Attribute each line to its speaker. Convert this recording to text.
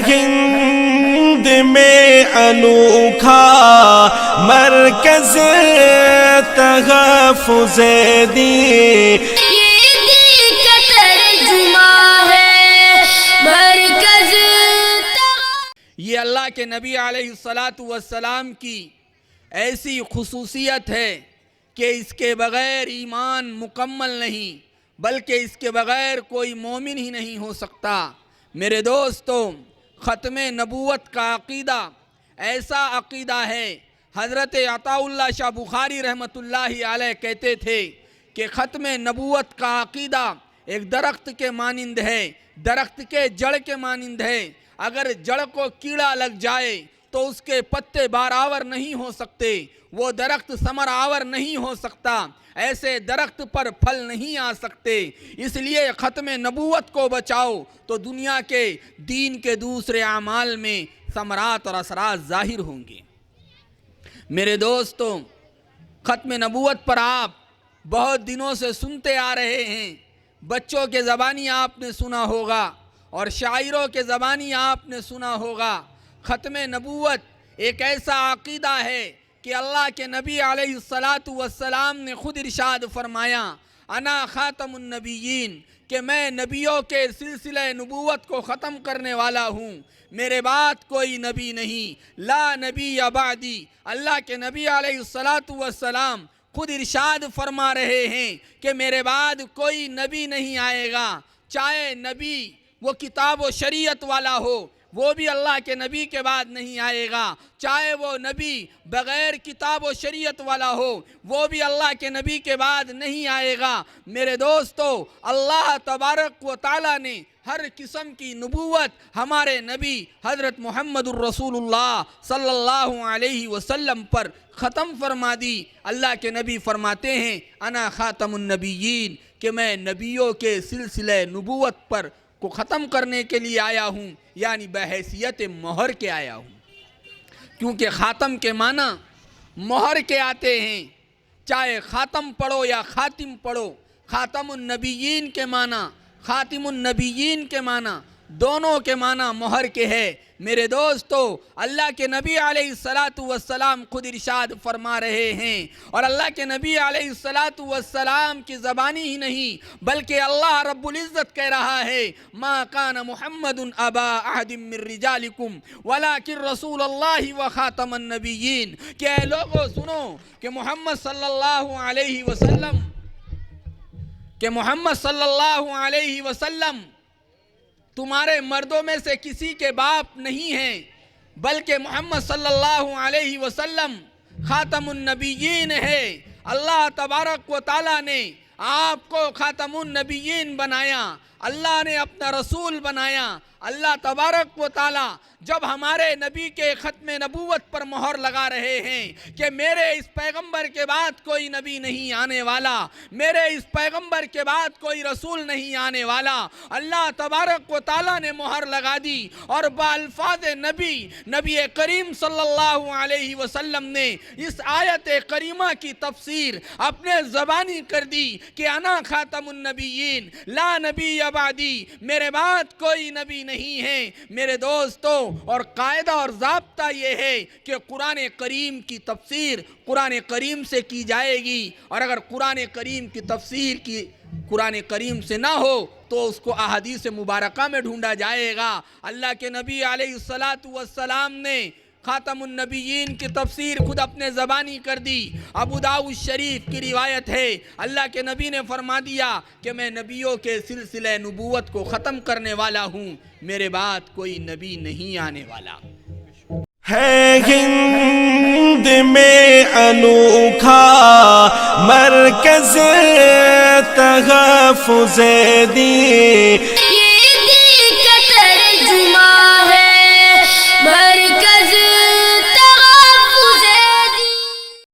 Speaker 1: ہند میں انوکھا مرکز تحفظ دین،
Speaker 2: یہ دین کا ترجمہ ہے مرکز
Speaker 3: یہ اللہ کے نبی علیہ السلام کی ایسی خصوصیت ہے کہ اس کے بغیر ایمان مکمل نہیں، بلکہ اس کے بغیر کوئی مومن ہی نہیں ہو سکتا۔ میرے دوستو، ختم نبوت کا عقیدہ ایسا عقیدہ ہے، حضرت عطاء اللہ شاہ بخاری رحمۃ اللہ علیہ کہتے تھے کہ ختم نبوت کا عقیدہ ایک درخت کے مانند ہے، درخت کے جڑ کے مانند ہے۔ اگر جڑ کو کیڑا لگ جائے تو اس کے پتے بارآور نہیں ہو سکتے، وہ درخت ثمر آور نہیں ہو سکتا، ایسے درخت پر پھل نہیں آ سکتے۔ اس لیے ختم نبوت کو بچاؤ تو دنیا کے دین کے دوسرے اعمال میں ثمرات اور اثرات ظاہر ہوں گے۔ میرے دوستو، ختم نبوت پر آپ بہت دنوں سے سنتے آ رہے ہیں، بچوں کے زبانی آپ نے سنا ہوگا اور شاعروں کے زبانی آپ نے سنا ہوگا۔ ختم نبوت ایک ایسا عقیدہ ہے کہ اللہ کے نبی علیہ السلام نے خود ارشاد فرمایا، انا خاتم النبیین، کہ میں نبیوں کے سلسلہ نبوت کو ختم کرنے والا ہوں، میرے بعد کوئی نبی نہیں، لا نبی بعدی۔ اللہ کے نبی علیہ السلام خود ارشاد فرما رہے ہیں کہ میرے بعد کوئی نبی نہیں آئے گا، چاہے نبی وہ کتاب و شریعت والا ہو، وہ بھی اللہ کے نبی کے بعد نہیں آئے گا، چاہے وہ نبی بغیر کتاب و شریعت والا ہو، وہ بھی اللہ کے نبی کے بعد نہیں آئے گا۔ میرے دوستو، اللہ تبارک و تعالیٰ نے ہر قسم کی نبوت ہمارے نبی حضرت محمد الرسول اللہ صلی اللہ علیہ وسلم پر ختم فرما دی۔ اللہ کے نبی فرماتے ہیں، انا خاتم النبیین، کہ میں نبیوں کے سلسلہ نبوت پر کو ختم کرنے کے لیے آیا ہوں، یعنی بحیثیت مہر کے آیا ہوں، کیونکہ خاتم کے معنی مہر کے آتے ہیں، چاہے خاتم پڑھو یا خاتم پڑھو، خاتم النبیین کے معنی، خاتم النبیین کے معنی، دونوں کے معنی مہر کے ہے۔ میرے دوستو، اللہ کے نبی علیہ السلام خود ارشاد فرما رہے ہیں، اور اللہ کے نبی علیہ السلام کی زبانی ہی نہیں بلکہ اللہ رب العزت کہہ رہا ہے، ما کان محمد ابا احد من رجالکم ولکن رسول اللہ وخاتم النبیین، کہ اے لوگو سنو کہ محمد صلی اللہ علیہ وسلم تمہارے مردوں میں سے کسی کے باپ نہیں ہیں، بلکہ محمد صلی اللہ علیہ وسلم خاتم النبیین ہے۔ اللہ تبارک و تعالیٰ نے آپ کو خاتم النبیین بنایا، اللہ نے اپنا رسول بنایا۔ اللہ تبارک و تعالیٰ جب ہمارے نبی کے ختم نبوت پر مہر لگا رہے ہیں کہ میرے اس پیغمبر کے بعد کوئی نبی نہیں آنے والا، میرے اس پیغمبر کے بعد کوئی رسول نہیں آنے والا، اللہ تبارک و تعالیٰ نے مہر لگا دی، اور بالفاظ نبی کریم صلی اللہ علیہ وسلم نے اس آیت کریمہ کی تفسیر اپنے زبانی کر دی کہ انا خاتم النبیین لا نبی بعدی، میرے بعد کوئی نبی نہیں ہے۔ میرے دوستو، اور قاعدہ اور ضابطہ یہ ہے کہ قرآن کریم کی تفسیر قرآن کریم سے کی جائے گی، اور اگر قرآن کریم کی تفسیر کی قرآن کریم سے نہ ہو تو اس کو احادیث مبارکہ میں ڈھونڈا جائے گا۔ اللہ کے نبی علیہ السلام نے خاتم النبیین کی تفسیر خود اپنے زبانی کر دی۔ ابو داؤد شریف کی روایت ہے، اللہ کے نبی نے فرما دیا کہ میں نبیوں کے سلسلہ نبوت کو ختم کرنے والا ہوں، میرے بعد کوئی نبی نہیں آنے والا۔
Speaker 1: ہے ہند میں انوکھا مرکز تحفظ دین،